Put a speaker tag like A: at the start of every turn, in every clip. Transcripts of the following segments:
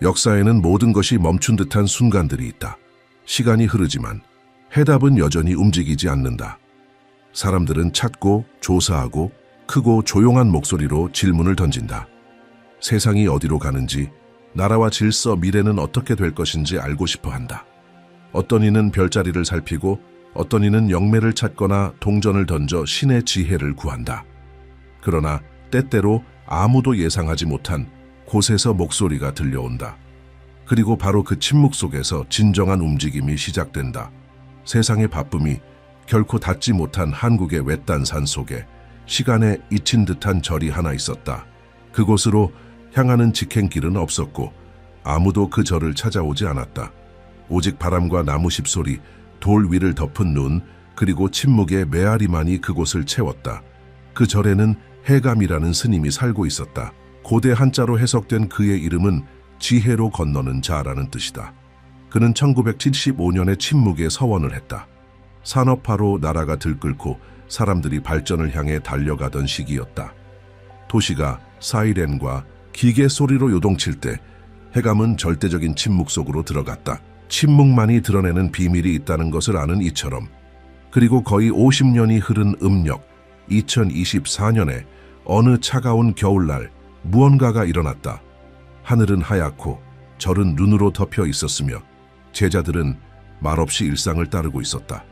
A: 역사에는 모든 것이 멈춘 듯한 순간들이 있다. 시간이 흐르지만 해답은 여전히 움직이지 않는다. 사람들은 찾고 조사하고 크고 조용한 목소리로 질문을 던진다. 세상이 어디로 가는지, 나라와 질서, 미래는 어떻게 될 것인지 알고 싶어 한다. 어떤 이는 별자리를 살피고 어떤 이는 영매를 찾거나 동전을 던져 신의 지혜를 구한다. 그러나 때때로 아무도 예상하지 못한 곳에서 목소리가 들려온다. 그리고 바로 그 침묵 속에서 진정한 움직임이 시작된다. 세상의 바쁨이 결코 닿지 못한 한국의 외딴 산 속에 시간에 잊힌 듯한 절이 하나 있었다. 그곳으로 향하는 직행길은 없었고 아무도 그 절을 찾아오지 않았다. 오직 바람과 나무 십소리, 돌 위를 덮은 눈, 그리고 침묵의 메아리만이 그곳을 채웠다. 그 절에는 해감이라는 스님이 살고 있었다. 고대 한자로 해석된 그의 이름은 지혜로 건너는 자라는 뜻이다. 그는 1975년에 침묵에 서원을 했다. 산업화로 나라가 들끓고 사람들이 발전을 향해 달려가던 시기였다. 도시가 사이렌과 기계 소리로 요동칠 때 해감은 절대적인 침묵 속으로 들어갔다. 침묵만이 드러내는 비밀이 있다는 것을 아는 이처럼. 그리고 거의 50년이 흐른 음력 2024년에 어느 차가운 겨울날 무언가가 일어났다. 하늘은 하얗고 절은 눈으로 덮여 있었으며 제자들은 말없이 일상을 따르고 있었다.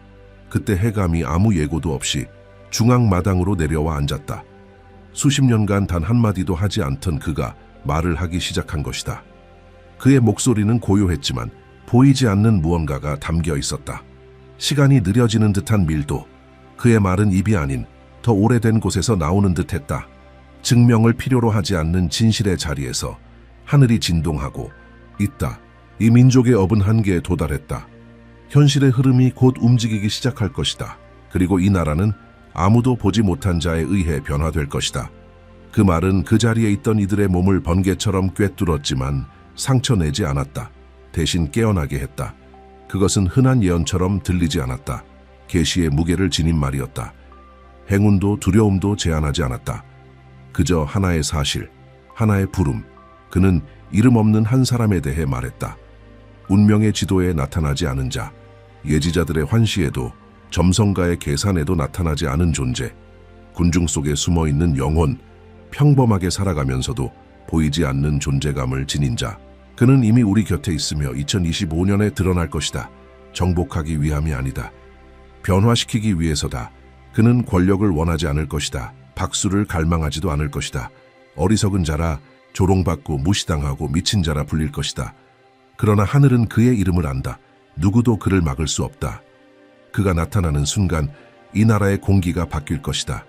A: 그때 해감이 아무 예고도 없이 중앙마당으로 내려와 앉았다. 수십 년간 단 한마디도 하지 않던 그가 말을 하기 시작한 것이다. 그의 목소리는 고요했지만 보이지 않는 무언가가 담겨 있었다. 시간이 느려지는 듯한 밀도, 그의 말은 입이 아닌 더 오래된 곳에서 나오는 듯했다. 증명을 필요로 하지 않는 진실의 자리에서 하늘이 진동하고 있다. 이 민족의 업은 한계에 도달했다. 현실의 흐름이 곧 움직이기 시작할 것이다. 그리고 이 나라는 아무도 보지 못한 자에 의해 변화될 것이다. 그 말은 그 자리에 있던 이들의 몸을 번개처럼 꿰뚫었지만 상처내지 않았다. 대신 깨어나게 했다. 그것은 흔한 예언처럼 들리지 않았다. 계시의 무게를 지닌 말이었다. 행운도 두려움도 제한하지 않았다. 그저 하나의 사실, 하나의 부름. 그는 이름 없는 한 사람에 대해 말했다. 운명의 지도에 나타나지 않은 자, 예지자들의 환시에도 점성가의 계산에도 나타나지 않은 존재, 군중 속에 숨어있는 영혼, 평범하게 살아가면서도 보이지 않는 존재감을 지닌 자. 그는 이미 우리 곁에 있으며 2025년에 드러날 것이다. 정복하기 위함이 아니다. 변화시키기 위해서다. 그는 권력을 원하지 않을 것이다. 박수를 갈망하지도 않을 것이다. 어리석은 자라 조롱받고 무시당하고 미친 자라 불릴 것이다. 그러나 하늘은 그의 이름을 안다. 누구도 그를 막을 수 없다. 그가 나타나는 순간 이 나라의 공기가 바뀔 것이다.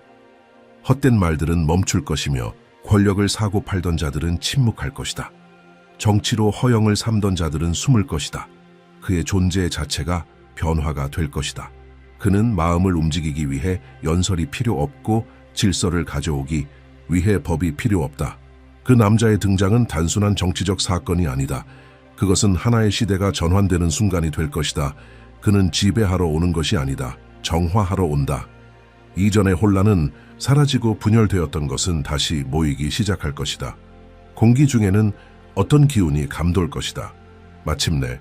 A: 헛된 말들은 멈출 것이며 권력을 사고 팔던 자들은 침묵할 것이다. 정치로 허영을 삼던 자들은 숨을 것이다. 그의 존재 자체가 변화가 될 것이다. 그는 마음을 움직이기 위해 연설이 필요 없고 질서를 가져오기 위해 법이 필요 없다. 그 남자의 등장은 단순한 정치적 사건이 아니다. 그것은 하나의 시대가 전환되는 순간이 될 것이다. 그는 지배하러 오는 것이 아니다. 정화하러 온다. 이전의 혼란은 사라지고 분열되었던 것은 다시 모이기 시작할 것이다. 공기 중에는 어떤 기운이 감돌 것이다. 마침내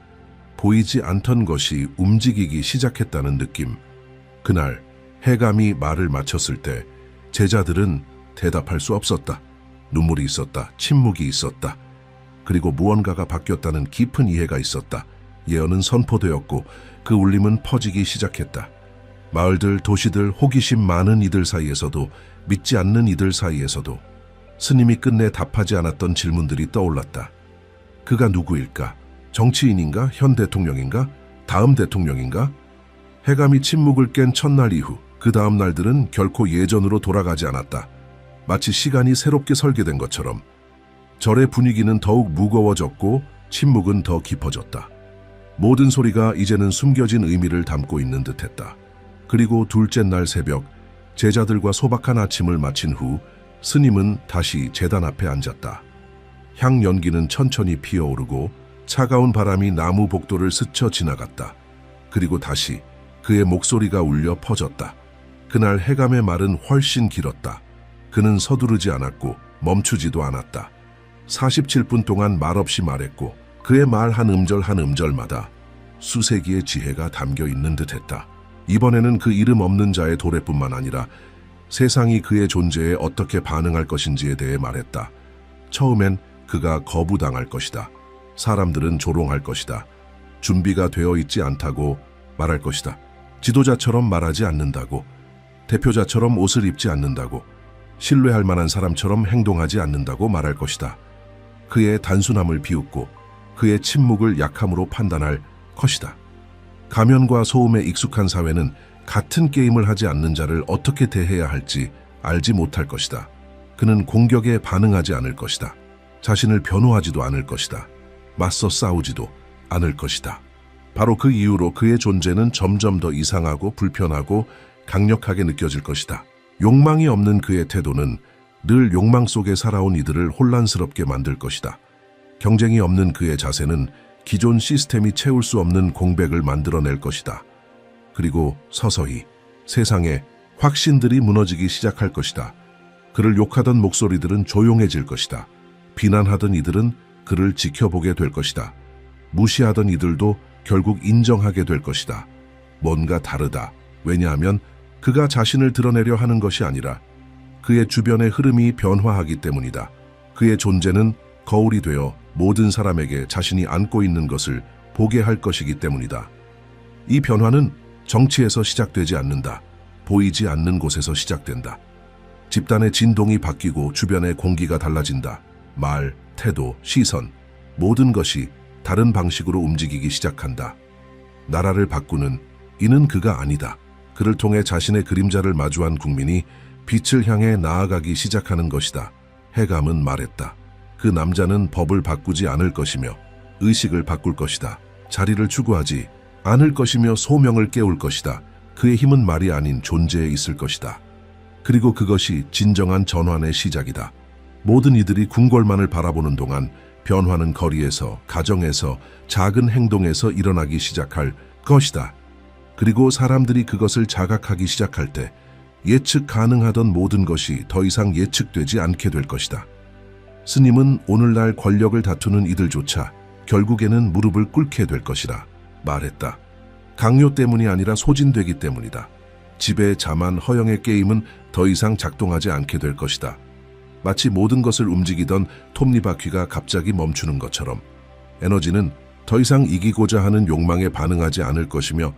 A: 보이지 않던 것이 움직이기 시작했다는 느낌. 그날 해감이 말을 마쳤을 때 제자들은 대답할 수 없었다. 눈물이 있었다. 침묵이 있었다. 그리고 무언가가 바뀌었다는 깊은 이해가 있었다. 예언은 선포되었고 그 울림은 퍼지기 시작했다. 마을들, 도시들, 호기심 많은 이들 사이에서도 믿지 않는 이들 사이에서도 스님이 끝내 답하지 않았던 질문들이 떠올랐다. 그가 누구일까? 정치인인가? 현 대통령인가? 다음 대통령인가? 해감이 침묵을 깬 첫날 이후 그 다음 날들은 결코 예전으로 돌아가지 않았다. 마치 시간이 새롭게 설계된 것처럼 절의 분위기는 더욱 무거워졌고 침묵은 더 깊어졌다. 모든 소리가 이제는 숨겨진 의미를 담고 있는 듯했다. 그리고 둘째 날 새벽 제자들과 소박한 아침을 마친 후 스님은 다시 제단 앞에 앉았다. 향 연기는 천천히 피어오르고 차가운 바람이 나무 복도를 스쳐 지나갔다. 그리고 다시 그의 목소리가 울려 퍼졌다. 그날 해감의 말은 훨씬 길었다. 그는 서두르지 않았고 멈추지도 않았다. 47분 동안 말없이 말했고 그의 말 한 음절 한 음절마다 수세기의 지혜가 담겨 있는 듯했다. 이번에는 그 이름 없는 자의 도래뿐만 아니라 세상이 그의 존재에 어떻게 반응할 것인지에 대해 말했다. 처음엔 그가 거부당할 것이다. 사람들은 조롱할 것이다. 준비가 되어 있지 않다고 말할 것이다. 지도자처럼 말하지 않는다고, 대표자처럼 옷을 입지 않는다고, 신뢰할 만한 사람처럼 행동하지 않는다고 말할 것이다. 그의 단순함을 비웃고 그의 침묵을 약함으로 판단할 것이다. 가면과 소음에 익숙한 사회는 같은 게임을 하지 않는 자를 어떻게 대해야 할지 알지 못할 것이다. 그는 공격에 반응하지 않을 것이다. 자신을 변호하지도 않을 것이다. 맞서 싸우지도 않을 것이다. 바로 그 이유로 그의 존재는 점점 더 이상하고 불편하고 강력하게 느껴질 것이다. 욕망이 없는 그의 태도는 늘 욕망 속에 살아온 이들을 혼란스럽게 만들 것이다. 경쟁이 없는 그의 자세는 기존 시스템이 채울 수 없는 공백을 만들어낼 것이다. 그리고 서서히 세상에 확신들이 무너지기 시작할 것이다. 그를 욕하던 목소리들은 조용해질 것이다. 비난하던 이들은 그를 지켜보게 될 것이다. 무시하던 이들도 결국 인정하게 될 것이다. 뭔가 다르다. 왜냐하면 그가 자신을 드러내려 하는 것이 아니라 그의 주변의 흐름이 변화하기 때문이다. 그의 존재는 거울이 되어 모든 사람에게 자신이 안고 있는 것을 보게 할 것이기 때문이다. 이 변화는 정치에서 시작되지 않는다. 보이지 않는 곳에서 시작된다. 집단의 진동이 바뀌고 주변의 공기가 달라진다. 말, 태도, 시선, 모든 것이 다른 방식으로 움직이기 시작한다. 나라를 바꾸는 이는 그가 아니다. 그를 통해 자신의 그림자를 마주한 국민이 빛을 향해 나아가기 시작하는 것이다. 해감은 말했다. 그 남자는 법을 바꾸지 않을 것이며 의식을 바꿀 것이다. 자리를 추구하지 않을 것이며 소명을 깨울 것이다. 그의 힘은 말이 아닌 존재에 있을 것이다. 그리고 그것이 진정한 전환의 시작이다. 모든 이들이 궁궐만을 바라보는 동안 변화는 거리에서, 가정에서, 작은 행동에서 일어나기 시작할 것이다. 그리고 사람들이 그것을 자각하기 시작할 때 예측 가능하던 모든 것이 더 이상 예측되지 않게 될 것이다. 스님은 오늘날 권력을 다투는 이들조차 결국에는 무릎을 꿇게 될 것이라 말했다. 강요 때문이 아니라 소진되기 때문이다. 지배, 자만, 허영의 게임은 더 이상 작동하지 않게 될 것이다. 마치 모든 것을 움직이던 톱니바퀴가 갑자기 멈추는 것처럼 에너지는 더 이상 이기고자 하는 욕망에 반응하지 않을 것이며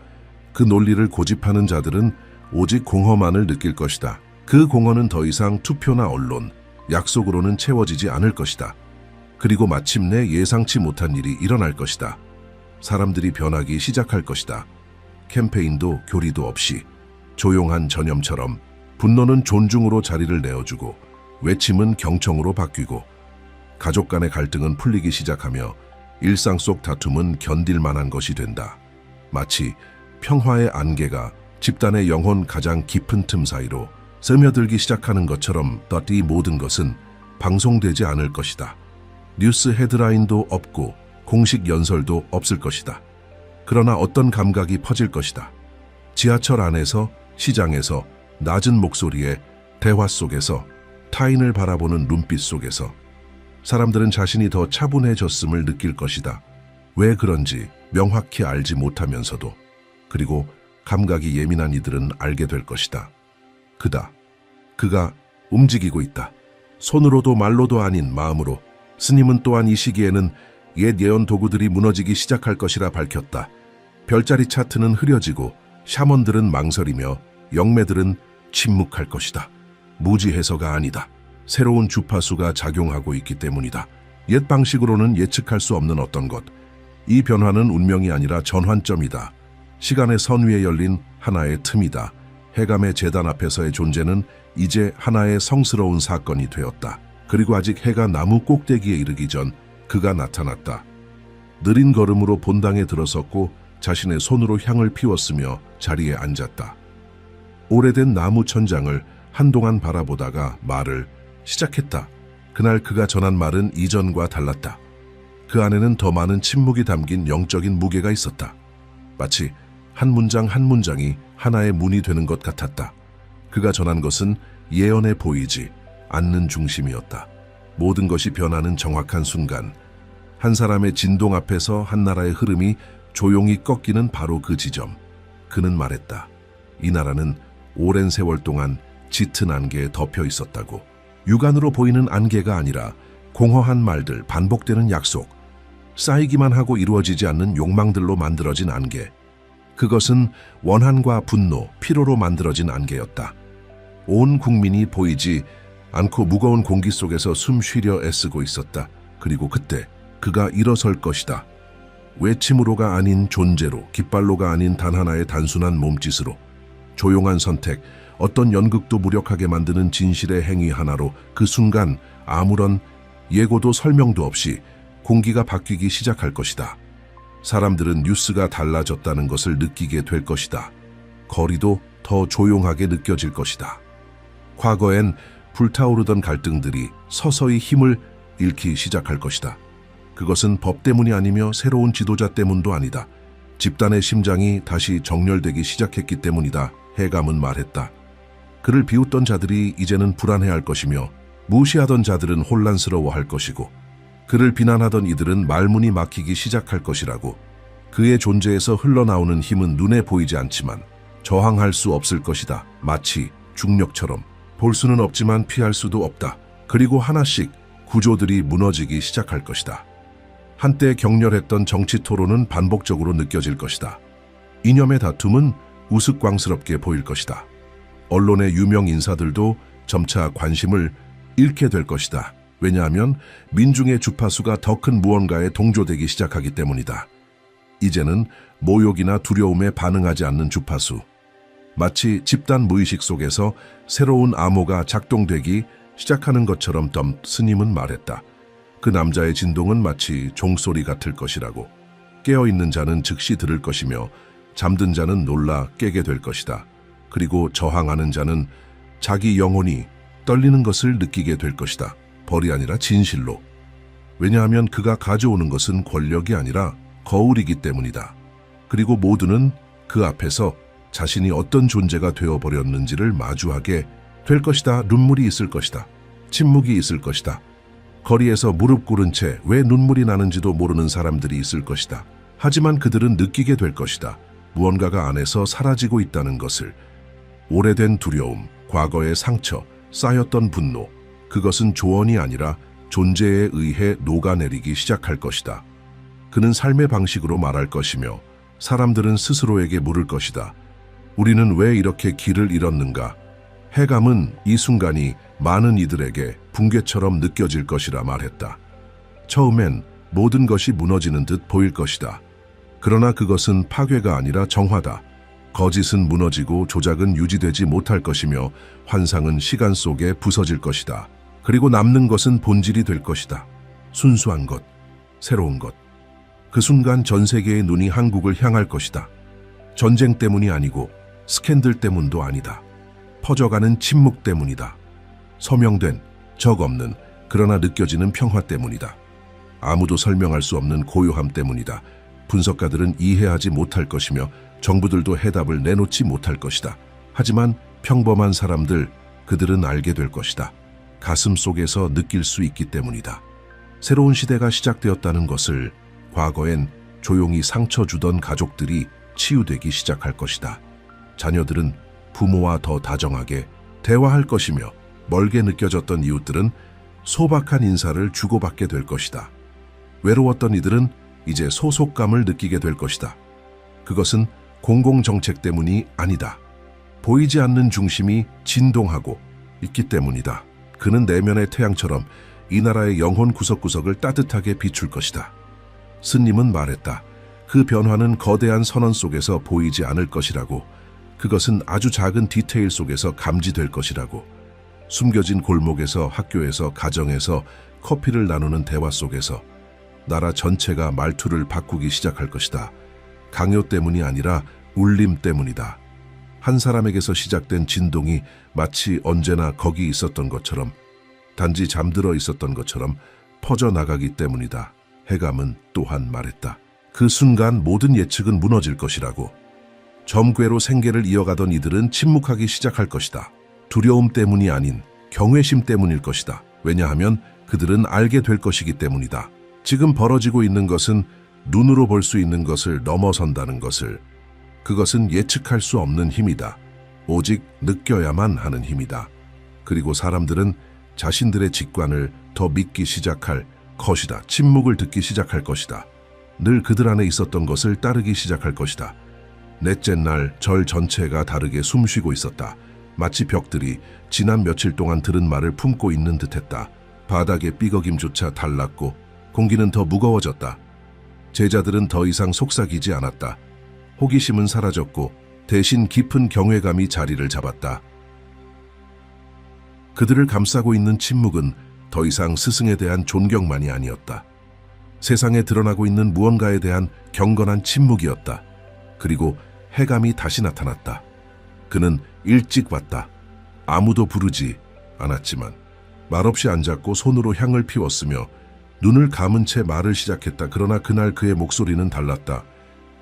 A: 그 논리를 고집하는 자들은 오직 공허만을 느낄 것이다. 그 공허는 더 이상 투표나 언론, 약속으로는 채워지지 않을 것이다. 그리고 마침내 예상치 못한 일이 일어날 것이다. 사람들이 변하기 시작할 것이다. 캠페인도 교리도 없이 조용한 전염처럼 분노는 존중으로 자리를 내어주고 외침은 경청으로 바뀌고 가족 간의 갈등은 풀리기 시작하며 일상 속 다툼은 견딜 만한 것이 된다. 마치 평화의 안개가 집단의 영혼 가장 깊은 틈 사이로 스며들기 시작하는 것처럼 이 모든 것은 방송되지 않을 것이다. 뉴스 헤드라인도 없고 공식 연설도 없을 것이다. 그러나 어떤 감각이 퍼질 것이다. 지하철 안에서, 시장에서, 낮은 목소리에, 대화 속에서, 타인을 바라보는 눈빛 속에서 사람들은 자신이 더 차분해졌음을 느낄 것이다. 왜 그런지 명확히 알지 못하면서도. 그리고 감각이 예민한 이들은 알게 될 것이다. 그가 움직이고 있다. 손으로도 말로도 아닌 마음으로. 스님은 또한 이 시기에는 옛 예언 도구들이 무너지기 시작할 것이라 밝혔다. 별자리 차트는 흐려지고 샤먼들은 망설이며 영매들은 침묵할 것이다. 무지해서가 아니다. 새로운 주파수가 작용하고 있기 때문이다. 옛 방식으로는 예측할 수 없는 어떤 것. 이 변화는 운명이 아니라 전환점이다. 시간의 선 위에 열린 하나의 틈이다. 해감의 제단 앞에서의 존재는 이제 하나의 성스러운 사건이 되었다. 그리고 아직 해가 나무 꼭대기에 이르기 전 그가 나타났다. 느린 걸음으로 본당에 들어섰고 자신의 손으로 향을 피웠으며 자리에 앉았다. 오래된 나무 천장을 한동안 바라보다가 말을 시작했다. 그날 그가 전한 말은 이전과 달랐다. 그 안에는 더 많은 침묵이 담긴 영적인 무게가 있었다. 마치 한 문장 한 문장이 하나의 문이 되는 것 같았다. 그가 전한 것은 예언에 보이지 않는 중심이었다. 모든 것이 변하는 정확한 순간, 한 사람의 진동 앞에서 한 나라의 흐름이 조용히 꺾이는 바로 그 지점. 그는 말했다. 이 나라는 오랜 세월 동안 짙은 안개에 덮여 있었다고. 육안으로 보이는 안개가 아니라 공허한 말들, 반복되는 약속, 쌓이기만 하고 이루어지지 않는 욕망들로 만들어진 안개. 그것은 원한과 분노, 피로로 만들어진 안개였다. 온 국민이 보이지 않고 무거운 공기 속에서 숨 쉬려 애쓰고 있었다. 그리고 그때 그가 일어설 것이다. 외침으로가 아닌 존재로, 깃발로가 아닌 단 하나의 단순한 몸짓으로, 조용한 선택, 어떤 연극도 무력하게 만드는 진실의 행위 하나로 그 순간 아무런 예고도 설명도 없이 공기가 바뀌기 시작할 것이다. 사람들은 뉴스가 달라졌다는 것을 느끼게 될 것이다. 거리도 더 조용하게 느껴질 것이다. 과거엔 불타오르던 갈등들이 서서히 힘을 잃기 시작할 것이다. 그것은 법 때문이 아니며 새로운 지도자 때문도 아니다. 집단의 심장이 다시 정렬되기 시작했기 때문이다. 해감은 말했다. 그를 비웃던 자들이 이제는 불안해할 것이며 무시하던 자들은 혼란스러워할 것이고 그를 비난하던 이들은 말문이 막히기 시작할 것이라고. 그의 존재에서 흘러나오는 힘은 눈에 보이지 않지만 저항할 수 없을 것이다. 마치 중력처럼 볼 수는 없지만 피할 수도 없다. 그리고 하나씩 구조들이 무너지기 시작할 것이다. 한때 격렬했던 정치 토론은 반복적으로 느껴질 것이다. 이념의 다툼은 우스꽝스럽게 보일 것이다. 언론의 유명 인사들도 점차 관심을 잃게 될 것이다. 왜냐하면 민중의 주파수가 더 큰 무언가에 동조되기 시작하기 때문이다. 이제는 모욕이나 두려움에 반응하지 않는 주파수. 마치 집단 무의식 속에서 새로운 암호가 작동되기 시작하는 것처럼 스님은 말했다. 그 남자의 진동은 마치 종소리 같을 것이라고. 깨어있는 자는 즉시 들을 것이며 잠든 자는 놀라 깨게 될 것이다. 그리고 저항하는 자는 자기 영혼이 떨리는 것을 느끼게 될 것이다. 벌이 아니라 진실로. 왜냐하면 그가 가져오는 것은 권력이 아니라 거울이기 때문이다. 그리고 모두는 그 앞에서 자신이 어떤 존재가 되어버렸는지를 마주하게 될 것이다. 눈물이 있을 것이다. 침묵이 있을 것이다. 거리에서 무릎 꿇은 채 왜 눈물이 나는지도 모르는 사람들이 있을 것이다. 하지만 그들은 느끼게 될 것이다. 무언가가 안에서 사라지고 있다는 것을. 오래된 두려움, 과거의 상처, 쌓였던 분노, 그것은 조언이 아니라 존재에 의해 녹아내리기 시작할 것이다. 그는 삶의 방식으로 말할 것이며 사람들은 스스로에게 물을 것이다. 우리는 왜 이렇게 길을 잃었는가? 해감은 이 순간이 많은 이들에게 붕괴처럼 느껴질 것이라 말했다. 처음엔 모든 것이 무너지는 듯 보일 것이다. 그러나 그것은 파괴가 아니라 정화다. 거짓은 무너지고 조작은 유지되지 못할 것이며 환상은 시간 속에 부서질 것이다. 그리고 남는 것은 본질이 될 것이다. 순수한 것, 새로운 것. 그 순간 전 세계의 눈이 한국을 향할 것이다. 전쟁 때문이 아니고 스캔들 때문도 아니다. 퍼져가는 침묵 때문이다. 서명된, 적 없는, 그러나 느껴지는 평화 때문이다. 아무도 설명할 수 없는 고요함 때문이다. 분석가들은 이해하지 못할 것이며 정부들도 해답을 내놓지 못할 것이다. 하지만 평범한 사람들, 그들은 알게 될 것이다. 가슴 속에서 느낄 수 있기 때문이다. 새로운 시대가 시작되었다는 것을. 과거엔 조용히 상처 주던 가족들이 치유되기 시작할 것이다. 자녀들은 부모와 더 다정하게 대화할 것이며 멀게 느껴졌던 이웃들은 소박한 인사를 주고받게 될 것이다. 외로웠던 이들은 이제 소속감을 느끼게 될 것이다. 그것은 공공정책 때문이 아니다. 보이지 않는 중심이 진동하고 있기 때문이다. 그는 내면의 태양처럼 이 나라의 영혼 구석구석을 따뜻하게 비출 것이다. 스님은 말했다. 그 변화는 거대한 선언 속에서 보이지 않을 것이라고. 그것은 아주 작은 디테일 속에서 감지될 것이라고. 숨겨진 골목에서, 학교에서, 가정에서, 커피를 나누는 대화 속에서 나라 전체가 말투를 바꾸기 시작할 것이다. 강요 때문이 아니라 울림 때문이다. 한 사람에게서 시작된 진동이 마치 언제나 거기 있었던 것처럼, 단지 잠들어 있었던 것처럼 퍼져나가기 때문이다. 해감은 또한 말했다. 그 순간 모든 예측은 무너질 것이라고. 점괘로 생계를 이어가던 이들은 침묵하기 시작할 것이다. 두려움 때문이 아닌 경외심 때문일 것이다. 왜냐하면 그들은 알게 될 것이기 때문이다. 지금 벌어지고 있는 것은 눈으로 볼 수 있는 것을 넘어선다는 것을, 그것은 예측할 수 없는 힘이다. 오직 느껴야만 하는 힘이다. 그리고 사람들은 자신들의 직관을 더 믿기 시작할 것이다. 침묵을 듣기 시작할 것이다. 늘 그들 안에 있었던 것을 따르기 시작할 것이다. 넷째 날 절 전체가 다르게 숨쉬고 있었다. 마치 벽들이 지난 며칠 동안 들은 말을 품고 있는 듯했다. 바닥의 삐걱임조차 달랐고 공기는 더 무거워졌다. 제자들은 더 이상 속삭이지 않았다. 호기심은 사라졌고 대신 깊은 경외감이 자리를 잡았다. 그들을 감싸고 있는 침묵은 더 이상 스승에 대한 존경만이 아니었다. 세상에 드러나고 있는 무언가에 대한 경건한 침묵이었다. 그리고 해감이 다시 나타났다. 그는 일찍 왔다. 아무도 부르지 않았지만 말없이 앉았고 손으로 향을 피웠으며 눈을 감은 채 말을 시작했다. 그러나 그날 그의 목소리는 달랐다.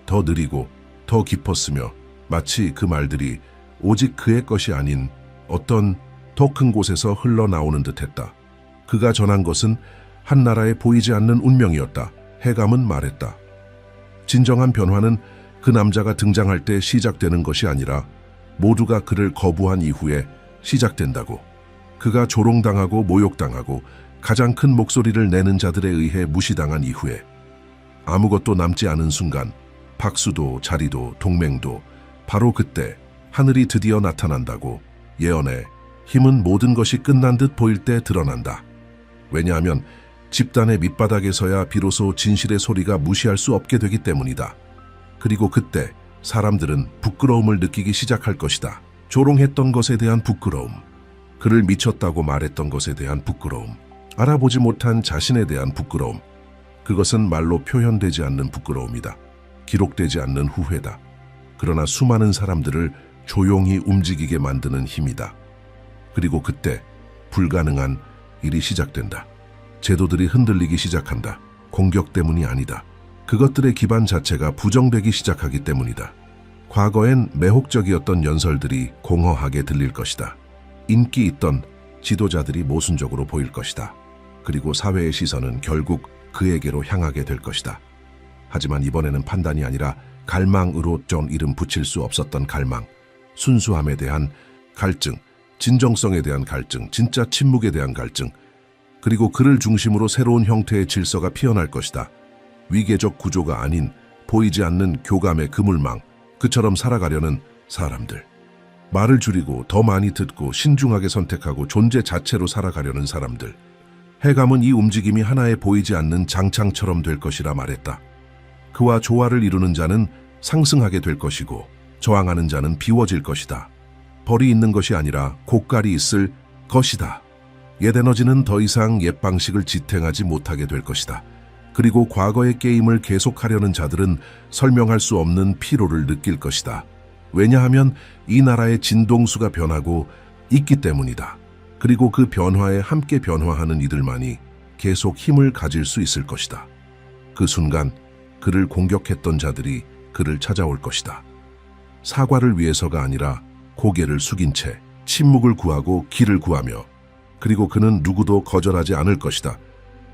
A: 더 느리고 더 깊었으며 마치 그 말들이 오직 그의 것이 아닌 어떤 더 큰 곳에서 흘러나오는 듯했다. 그가 전한 것은 한 나라에 보이지 않는 운명이었다. 해감은 말했다. 진정한 변화는 그 남자가 등장할 때 시작되는 것이 아니라 모두가 그를 거부한 이후에 시작된다고. 그가 조롱당하고 모욕당하고 가장 큰 목소리를 내는 자들에 의해 무시당한 이후에 아무것도 남지 않은 순간 박수도 자리도 동맹도 바로 그때 하늘이 드디어 나타난다고. 예언의 힘은 모든 것이 끝난 듯 보일 때 드러난다. 왜냐하면 집단의 밑바닥에서야 비로소 진실의 소리가 무시할 수 없게 되기 때문이다. 그리고 그때 사람들은 부끄러움을 느끼기 시작할 것이다. 조롱했던 것에 대한 부끄러움, 그를 미쳤다고 말했던 것에 대한 부끄러움, 알아보지 못한 자신에 대한 부끄러움. 그것은 말로 표현되지 않는 부끄러움이다. 기록되지 않는 후회다. 그러나 수많은 사람들을 조용히 움직이게 만드는 힘이다. 그리고 그때 불가능한 일이 시작된다. 제도들이 흔들리기 시작한다. 공격 때문이 아니다. 그것들의 기반 자체가 부정되기 시작하기 때문이다. 과거엔 매혹적이었던 연설들이 공허하게 들릴 것이다. 인기 있던 지도자들이 모순적으로 보일 것이다. 그리고 사회의 시선은 결국 그에게로 향하게 될 것이다. 하지만 이번에는 판단이 아니라 갈망으로 전 이름 붙일 수 없었던 갈망, 순수함에 대한 갈증, 진정성에 대한 갈증, 진짜 침묵에 대한 갈증, 그리고 그를 중심으로 새로운 형태의 질서가 피어날 것이다. 위계적 구조가 아닌 보이지 않는 교감의 그물망, 그처럼 살아가려는 사람들. 말을 줄이고 더 많이 듣고 신중하게 선택하고 존재 자체로 살아가려는 사람들. 해감은 이 움직임이 하나의 보이지 않는 장창처럼 될 것이라 말했다. 그와 조화를 이루는 자는 상승하게 될 것이고 저항하는 자는 비워질 것이다. 벌이 있는 것이 아니라 곡갈이 있을 것이다. 옛 에너지는 더 이상 옛 방식을 지탱하지 못하게 될 것이다. 그리고 과거의 게임을 계속하려는 자들은 설명할 수 없는 피로를 느낄 것이다. 왜냐하면 이 나라의 진동수가 변하고 있기 때문이다. 그리고 그 변화에 함께 변화하는 이들만이 계속 힘을 가질 수 있을 것이다. 그 순간 그를 공격했던 자들이 그를 찾아올 것이다. 사과를 위해서가 아니라 고개를 숙인 채 침묵을 구하고 길을 구하며, 그리고 그는 누구도 거절하지 않을 것이다.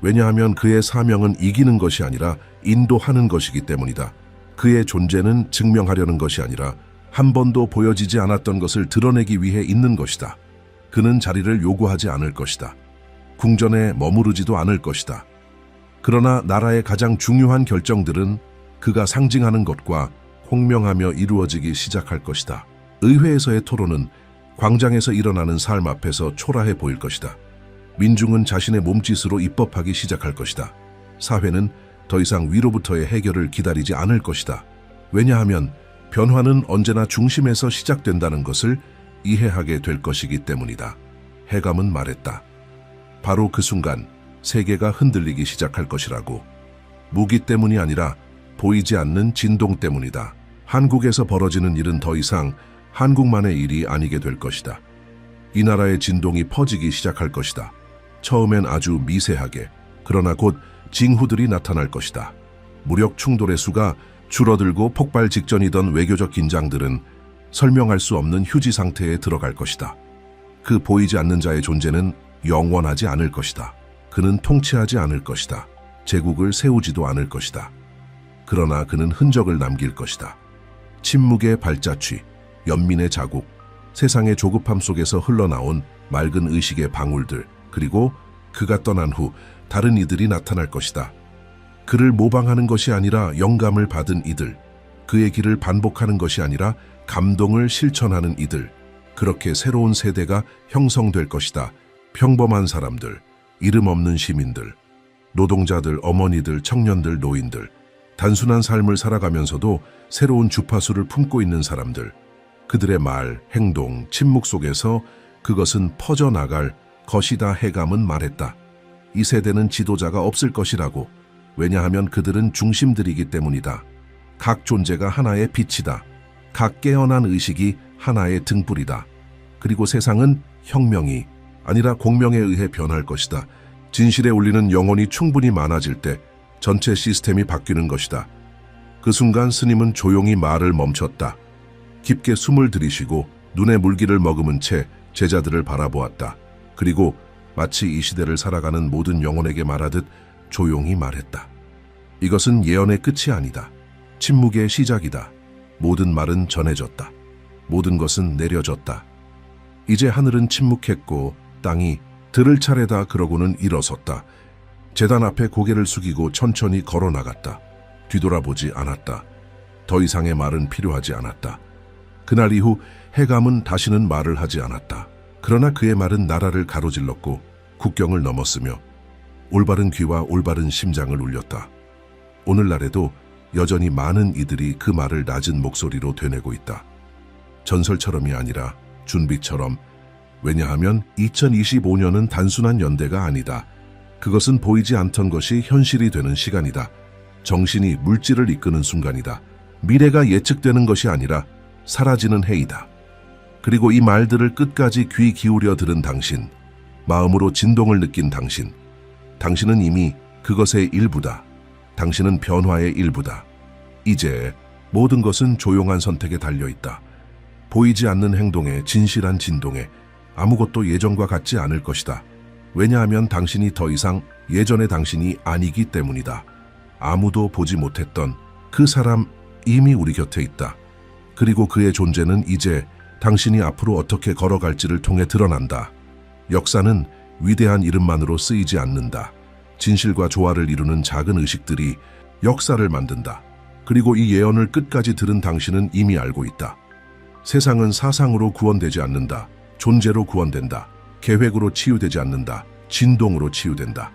A: 왜냐하면 그의 사명은 이기는 것이 아니라 인도하는 것이기 때문이다. 그의 존재는 증명하려는 것이 아니라 한 번도 보여지지 않았던 것을 드러내기 위해 있는 것이다. 그는 자리를 요구하지 않을 것이다. 궁전에 머무르지도 않을 것이다. 그러나 나라의 가장 중요한 결정들은 그가 상징하는 것과 홍명하며 이루어지기 시작할 것이다. 의회에서의 토론은 광장에서 일어나는 삶 앞에서 초라해 보일 것이다. 민중은 자신의 몸짓으로 입법하기 시작할 것이다. 사회는 더 이상 위로부터의 해결을 기다리지 않을 것이다. 왜냐하면 변화는 언제나 중심에서 시작된다는 것을 이해하게 될 것이기 때문이다. 해감은 말했다. 바로 그 순간 세계가 흔들리기 시작할 것이라고. 무기 때문이 아니라 보이지 않는 진동 때문이다. 한국에서 벌어지는 일은 더 이상 한국만의 일이 아니게 될 것이다. 이 나라의 진동이 퍼지기 시작할 것이다. 처음엔 아주 미세하게, 그러나 곧 징후들이 나타날 것이다. 무력 충돌의 수가 줄어들고 폭발 직전이던 외교적 긴장들은 설명할 수 없는 휴지 상태에 들어갈 것이다. 그 보이지 않는 자의 존재는 영원하지 않을 것이다. 그는 통치하지 않을 것이다. 제국을 세우지도 않을 것이다. 그러나 그는 흔적을 남길 것이다. 침묵의 발자취, 연민의 자국, 세상의 조급함 속에서 흘러나온 맑은 의식의 방울들, 그리고 그가 떠난 후 다른 이들이 나타날 것이다. 그를 모방하는 것이 아니라 영감을 받은 이들, 그의 길을 반복하는 것이 아니라 감동을 실천하는 이들, 그렇게 새로운 세대가 형성될 것이다. 평범한 사람들, 이름 없는 시민들, 노동자들, 어머니들, 청년들, 노인들, 단순한 삶을 살아가면서도 새로운 주파수를 품고 있는 사람들, 그들의 말, 행동, 침묵 속에서 그것은 퍼져나갈 것이다. 해감은 말했다. 이 세대는 지도자가 없을 것이라고. 왜냐하면 그들은 중심들이기 때문이다. 각 존재가 하나의 빛이다. 각 깨어난 의식이 하나의 등불이다. 그리고 세상은 혁명이 아니라 공명에 의해 변할 것이다. 진실에 울리는 영혼이 충분히 많아질 때 전체 시스템이 바뀌는 것이다. 그 순간 스님은 조용히 말을 멈췄다. 깊게 숨을 들이쉬고 눈에 물기를 머금은 채 제자들을 바라보았다. 그리고 마치 이 시대를 살아가는 모든 영혼에게 말하듯 조용히 말했다. 이것은 예언의 끝이 아니다. 침묵의 시작이다. 모든 말은 전해졌다. 모든 것은 내려졌다. 이제 하늘은 침묵했고 땅이 들을 차례다. 그러고는 일어섰다. 제단 앞에 고개를 숙이고 천천히 걸어나갔다. 뒤돌아보지 않았다. 더 이상의 말은 필요하지 않았다. 그날 이후 해감은 다시는 말을 하지 않았다. 그러나 그의 말은 나라를 가로질렀고 국경을 넘었으며 올바른 귀와 올바른 심장을 울렸다. 오늘날에도 여전히 많은 이들이 그 말을 낮은 목소리로 되뇌고 있다. 전설처럼이 아니라 준비처럼. 왜냐하면 2025년은 단순한 연대가 아니다. 그것은 보이지 않던 것이 현실이 되는 시간이다. 정신이 물질을 이끄는 순간이다. 미래가 예측되는 것이 아니라 사라지는 해이다. 그리고 이 말들을 끝까지 귀 기울여 들은 당신, 마음으로 진동을 느낀 당신, 당신은 이미 그것의 일부다. 당신은 변화의 일부다. 이제 모든 것은 조용한 선택에 달려있다. 보이지 않는 행동에, 진실한 진동에. 아무것도 예전과 같지 않을 것이다. 왜냐하면 당신이 더 이상 예전의 당신이 아니기 때문이다. 아무도 보지 못했던 그 사람 이미 우리 곁에 있다. 그리고 그의 존재는 이제 당신이 앞으로 어떻게 걸어갈지를 통해 드러난다. 역사는 위대한 이름만으로 쓰이지 않는다. 진실과 조화를 이루는 작은 의식들이 역사를 만든다. 그리고 이 예언을 끝까지 들은 당신은 이미 알고 있다. 세상은 사상으로 구원되지 않는다. 존재로 구원된다. 계획으로 치유되지 않는다. 진동으로 치유된다.